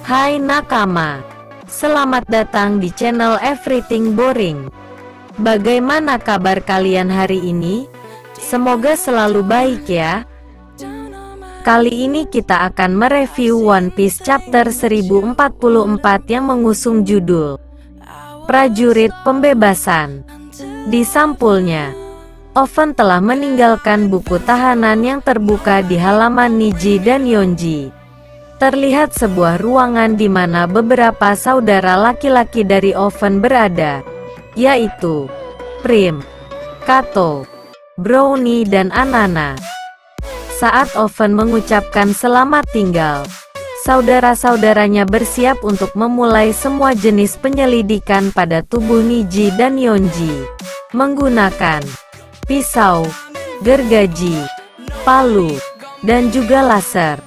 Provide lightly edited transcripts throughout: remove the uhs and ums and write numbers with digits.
Hai nakama, selamat datang di channel Everything Boring. Bagaimana kabar kalian hari ini? Semoga selalu baik ya. Kali ini kita akan mereview One Piece chapter 1044 yang mengusung judul Prajurit Pembebasan. Di sampulnya, Oven telah meninggalkan buku tahanan yang terbuka di halaman Niji dan Yonji. Terlihat sebuah ruangan di mana beberapa saudara laki-laki dari Oven berada, yaitu Prim, Kato, Brownie dan Anana. Saat Oven mengucapkan selamat tinggal, saudara-saudaranya bersiap untuk memulai semua jenis penyelidikan pada tubuh Niji dan Yonji, menggunakan pisau, gergaji, palu, dan juga laser.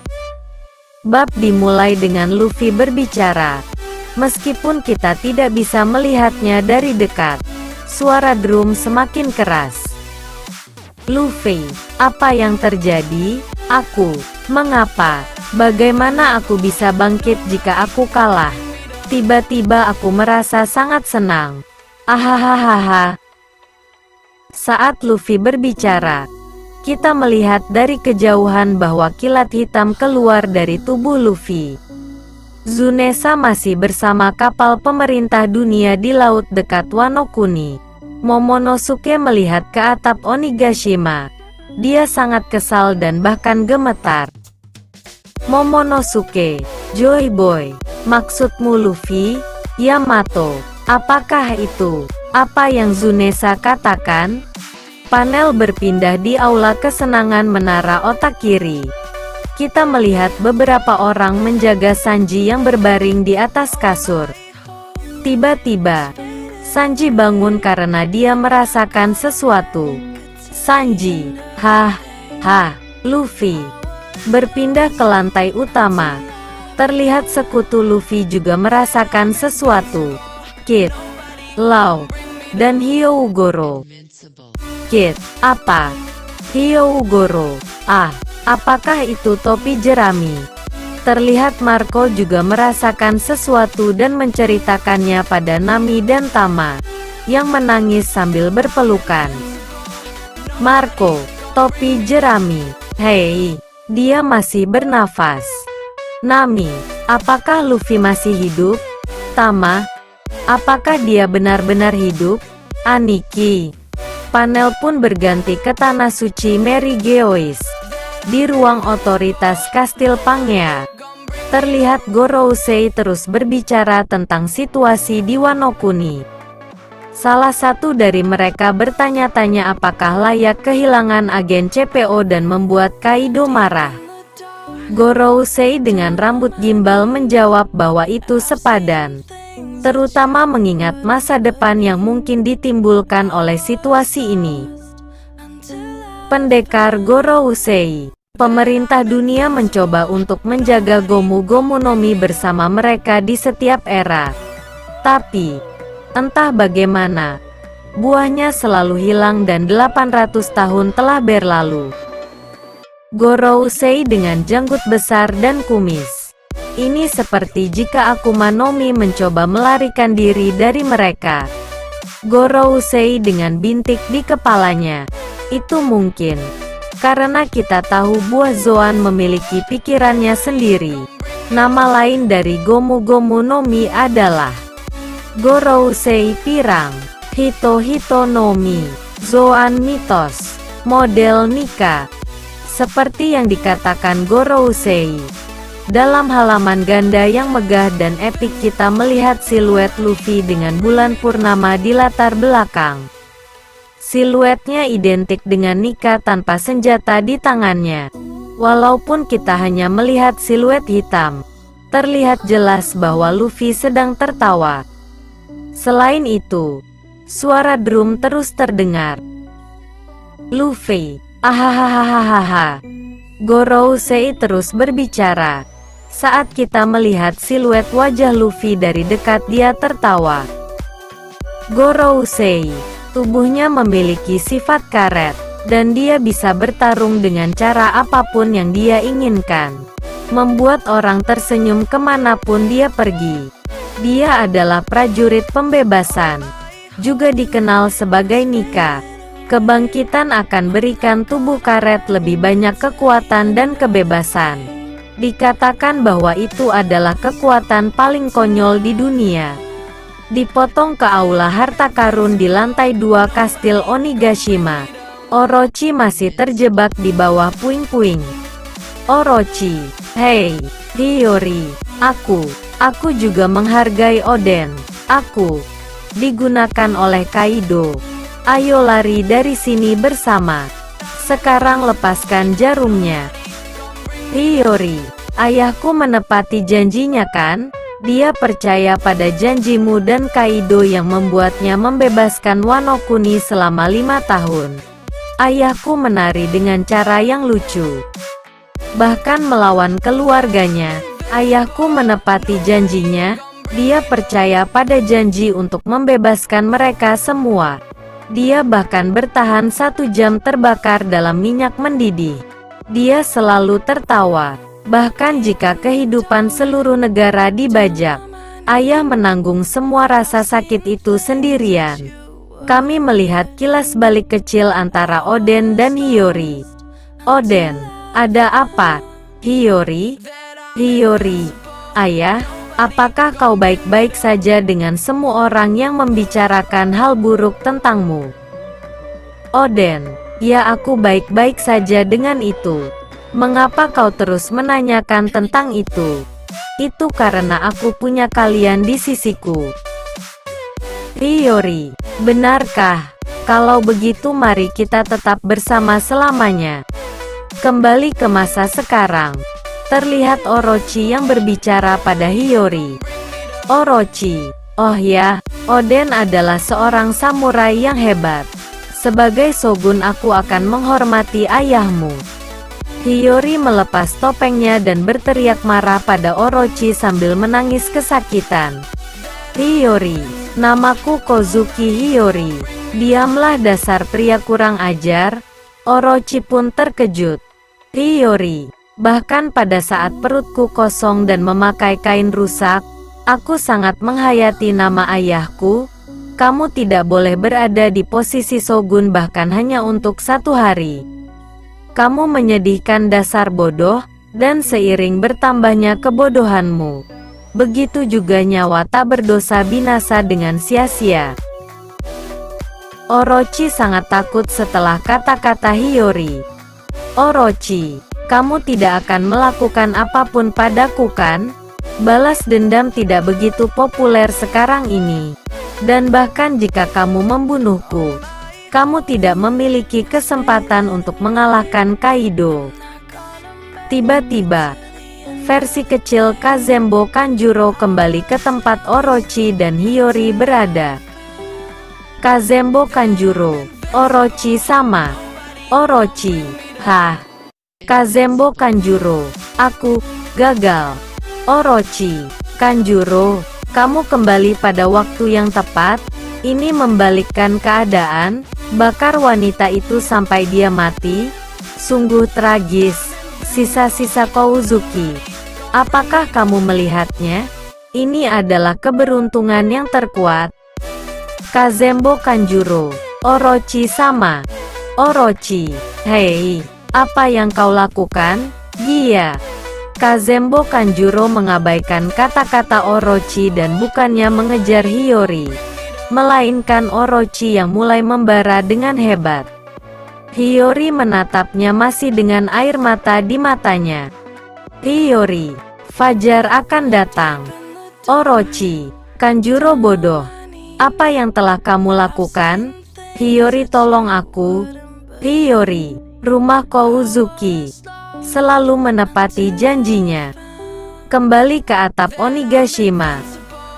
Bab dimulai dengan Luffy berbicara. Meskipun kita tidak bisa melihatnya dari dekat, suara drum semakin keras. Luffy, apa yang terjadi? Aku, mengapa? Bagaimana aku bisa bangkit jika aku kalah? Tiba-tiba aku merasa sangat senang. Ahahaha. Saat Luffy berbicara, kita melihat dari kejauhan bahwa kilat hitam keluar dari tubuh Luffy. Tsunesa masih bersama kapal pemerintah dunia di laut dekat Wano Kuni. Momonosuke melihat ke atap Onigashima. Dia sangat kesal dan bahkan gemetar. Momonosuke, Joy Boy, maksudmu Luffy? Yamato, apakah itu? Apa yang Tsunesa katakan? Panel berpindah di aula kesenangan menara otak kiri. Kita melihat beberapa orang menjaga Sanji yang berbaring di atas kasur. Tiba-tiba, Sanji bangun karena dia merasakan sesuatu. Sanji, Luffy berpindah ke lantai utama. Terlihat sekutu Luffy juga merasakan sesuatu. Kid, Law, dan Hyogoro. Kid, apa? Hyogoro, apakah itu topi jerami? Terlihat Marco juga merasakan sesuatu dan menceritakannya pada Nami dan Tama, yang menangis sambil berpelukan. Marco, topi jerami, hei, dia masih bernafas. Nami, apakah Luffy masih hidup? Tama, apakah dia benar-benar hidup? Aniki. Panel pun berganti ke tanah suci Mary Geois. Di ruang otoritas Kastil Pangea, terlihat Gorousei terus berbicara tentang situasi di Wano Kuni. Salah satu dari mereka bertanya-tanya apakah layak kehilangan agen CPO dan membuat Kaido marah. Gorousei dengan rambut gimbal menjawab bahwa itu sepadan, terutama mengingat masa depan yang mungkin ditimbulkan oleh situasi ini. Pendekar Gorousei, pemerintah dunia mencoba untuk menjaga Gomu Gomu no Mi bersama mereka di setiap era. Tapi, entah bagaimana, buahnya selalu hilang dan 800 tahun telah berlalu. Gorousei dengan janggut besar dan kumis. Ini seperti jika Akuma no Mi mencoba melarikan diri dari mereka. Gorousei dengan bintik di kepalanya. Itu mungkin karena kita tahu buah Zoan memiliki pikirannya sendiri. Nama lain dari Gomu Gomu no Mi adalah Gorousei Pirang, Hito Hito no Mi, Zoan Mitos, model Nika. Seperti yang dikatakan Gorousei. Dalam halaman ganda yang megah dan epik kita melihat siluet Luffy dengan bulan purnama di latar belakang. Siluetnya identik dengan Nika tanpa senjata di tangannya. Walaupun kita hanya melihat siluet hitam, terlihat jelas bahwa Luffy sedang tertawa. Selain itu, suara drum terus terdengar. Luffy, ahahaha. Gorousei terus berbicara. Saat kita melihat siluet wajah Luffy dari dekat, dia tertawa. Gorousei, tubuhnya memiliki sifat karet, dan dia bisa bertarung dengan cara apapun yang dia inginkan, membuat orang tersenyum kemanapun dia pergi. Dia adalah prajurit pembebasan, juga dikenal sebagai Nika. Kebangkitan akan berikan tubuh karet lebih banyak kekuatan dan kebebasan. Dikatakan bahwa itu adalah kekuatan paling konyol di dunia. Dipotong ke aula harta karun di lantai 2 kastil Onigashima. Orochi masih terjebak di bawah puing-puing. Orochi, hei, Hiyori, aku juga menghargai Oden. Aku digunakan oleh Kaido. Ayo lari dari sini bersama. Sekarang lepaskan jarumnya. Hiyori, ayahku menepati janjinya kan? Dia percaya pada janjimu dan Kaido yang membuatnya membebaskan Wano Kuni selama 5 tahun. Ayahku menari dengan cara yang lucu. Bahkan melawan keluarganya, ayahku menepati janjinya. Dia percaya pada janji untuk membebaskan mereka semua. Dia bahkan bertahan 1 jam terbakar dalam minyak mendidih. Dia selalu tertawa. Bahkan jika kehidupan seluruh negara dibajak, ayah menanggung semua rasa sakit itu sendirian. Kami melihat kilas balik kecil antara Oden dan Hiyori. Oden, ada apa? Hiyori? Hiyori, ayah, apakah kau baik-baik saja dengan semua orang yang membicarakan hal buruk tentangmu? Oden, ya aku baik-baik saja dengan itu. Mengapa kau terus menanyakan tentang itu? Itu karena aku punya kalian di sisiku. Hiyori, benarkah? Kalau begitu mari kita tetap bersama selamanya. Kembali ke masa sekarang. Terlihat Orochi yang berbicara pada Hiyori. Orochi, oh ya, Oden adalah seorang samurai yang hebat. Sebagai shogun aku akan menghormati ayahmu. Hiyori melepas topengnya dan berteriak marah pada Orochi sambil menangis kesakitan. Hiyori, namaku Kozuki Hiyori. Diamlah dasar pria kurang ajar. Orochi pun terkejut. Hiyori, bahkan pada saat perutku kosong dan memakai kain rusak, aku sangat menghayati nama ayahku. Kamu tidak boleh berada di posisi shogun bahkan hanya untuk 1 hari. Kamu menyedihkan dasar bodoh, dan seiring bertambahnya kebodohanmu, begitu juga nyawa tak berdosa binasa dengan sia-sia. Orochi sangat takut setelah kata-kata Hiyori. Orochi, kamu tidak akan melakukan apapun padaku kan? Balas dendam tidak begitu populer sekarang ini. Dan bahkan jika kamu membunuhku, kamu tidak memiliki kesempatan untuk mengalahkan Kaido. Tiba-tiba, versi kecil Kazembo Kanjuro kembali ke tempat Orochi dan Hiyori berada. Kazembo Kanjuro, Orochi sama. Orochi, hah? Kazembo Kanjuro, aku gagal. Orochi, Kanjuro, kamu kembali pada waktu yang tepat. Ini membalikkan keadaan. Bakar wanita itu sampai dia mati. Sungguh tragis. Sisa-sisa Kozuki. Apakah kamu melihatnya? Ini adalah keberuntungan yang terkuat. Kazembo Kanjuro, Orochi sama. Orochi, hei, apa yang kau lakukan? Dia. Kazembo Kanjuro mengabaikan kata-kata Orochi dan bukannya mengejar Hiyori, melainkan Orochi yang mulai membara dengan hebat. Hiyori menatapnya masih dengan air mata di matanya. Hiyori, fajar akan datang. Orochi, Kanjuro bodoh. Apa yang telah kamu lakukan? Hiyori, tolong aku. Hiyori, rumah Kozuki selalu menepati janjinya. Kembali ke atap Onigashima.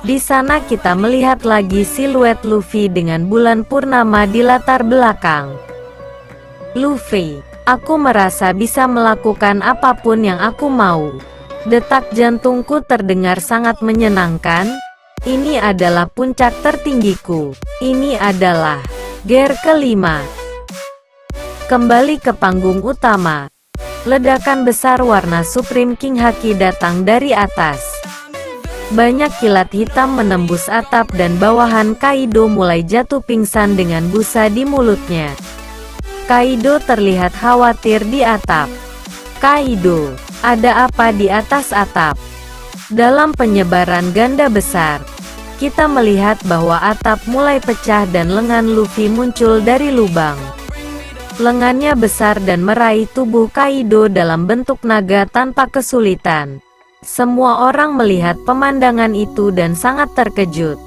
Di sana kita melihat lagi siluet Luffy dengan bulan purnama di latar belakang. Luffy, aku merasa bisa melakukan apapun yang aku mau. Detak jantungku terdengar sangat menyenangkan. Ini adalah puncak tertinggiku. Ini adalah gear kelima. Kembali ke panggung utama. Ledakan besar warna Supreme King Haki datang dari atas. Banyak kilat hitam menembus atap dan bawahan Kaido mulai jatuh pingsan dengan busa di mulutnya. Kaido terlihat khawatir di atap. Kaido, ada apa di atas atap? Dalam penyebaran ganda besar, kita melihat bahwa atap mulai pecah dan lengan Luffy muncul dari lubang. Lengannya besar dan meraih tubuh Kaido dalam bentuk naga tanpa kesulitan. Semua orang melihat pemandangan itu dan sangat terkejut.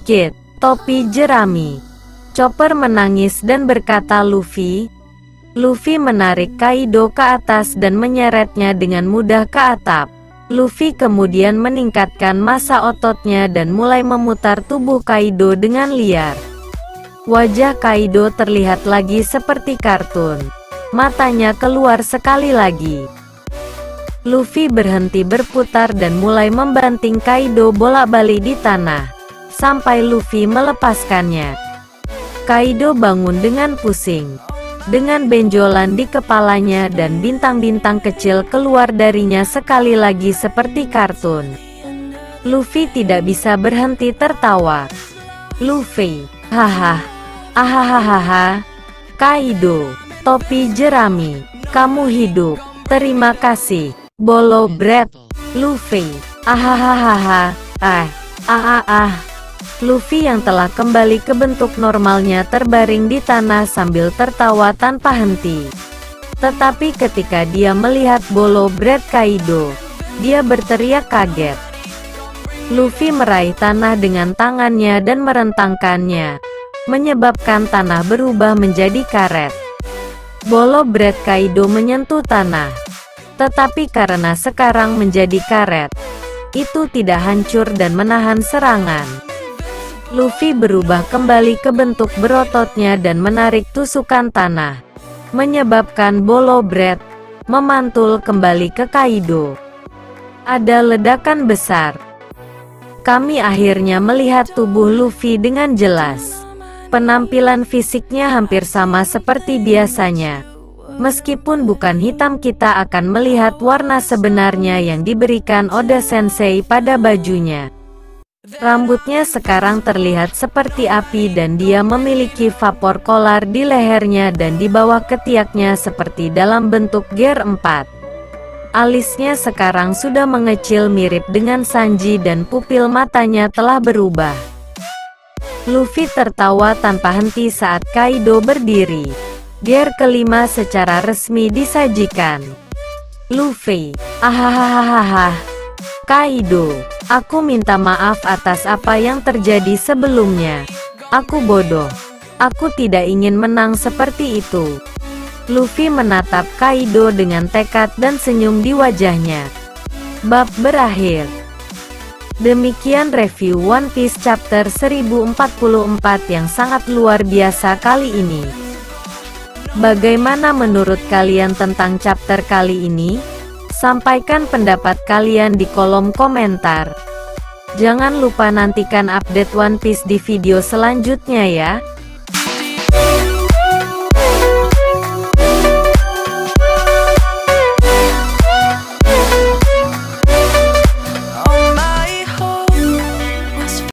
Kid, topi jerami. Chopper menangis dan berkata Luffy. Luffy menarik Kaido ke atas dan menyeretnya dengan mudah ke atap. Luffy kemudian meningkatkan massa ototnya dan mulai memutar tubuh Kaido dengan liar. Wajah Kaido terlihat lagi seperti kartun. Matanya keluar sekali lagi. Luffy berhenti berputar dan mulai membanting Kaido bolak-balik di tanah, sampai Luffy melepaskannya. Kaido bangun dengan pusing. Dengan benjolan di kepalanya dan bintang-bintang kecil keluar darinya sekali lagi seperti kartun. Luffy tidak bisa berhenti tertawa. Luffy, haha, ahahaha. Kaido, topi jerami, kamu hidup, terima kasih. Bolo Bread. Luffy, ahahaha, Luffy yang telah kembali ke bentuk normalnya terbaring di tanah sambil tertawa tanpa henti. Tetapi ketika dia melihat Bolo Bread Kaido, dia berteriak kaget. Luffy meraih tanah dengan tangannya dan merentangkannya, menyebabkan tanah berubah menjadi karet. Bolo Bread Kaido menyentuh tanah, tetapi karena sekarang menjadi karet, itu tidak hancur dan menahan serangan. Luffy berubah kembali ke bentuk berototnya dan menarik tusukan tanah, menyebabkan Bolo Bread memantul kembali ke Kaido. Ada ledakan besar. Kami akhirnya melihat tubuh Luffy dengan jelas. Penampilan fisiknya hampir sama seperti biasanya. Meskipun bukan hitam, kita akan melihat warna sebenarnya yang diberikan Oda Sensei pada bajunya. Rambutnya sekarang terlihat seperti api dan dia memiliki vapor kolar di lehernya dan di bawah ketiaknya seperti dalam bentuk gear 4. Alisnya sekarang sudah mengecil mirip dengan Sanji dan pupil matanya telah berubah. Luffy tertawa tanpa henti saat Kaido berdiri. Gear kelima secara resmi disajikan. Luffy, ahahaha. Kaido, aku minta maaf atas apa yang terjadi sebelumnya. Aku bodoh. Aku tidak ingin menang seperti itu. Luffy menatap Kaido dengan tekad dan senyum di wajahnya. Bab berakhir. Demikian review One Piece chapter 1044 yang sangat luar biasa kali ini. Bagaimana menurut kalian tentang chapter kali ini? Sampaikan pendapat kalian di kolom komentar. Jangan lupa nantikan update One Piece di video selanjutnya ya.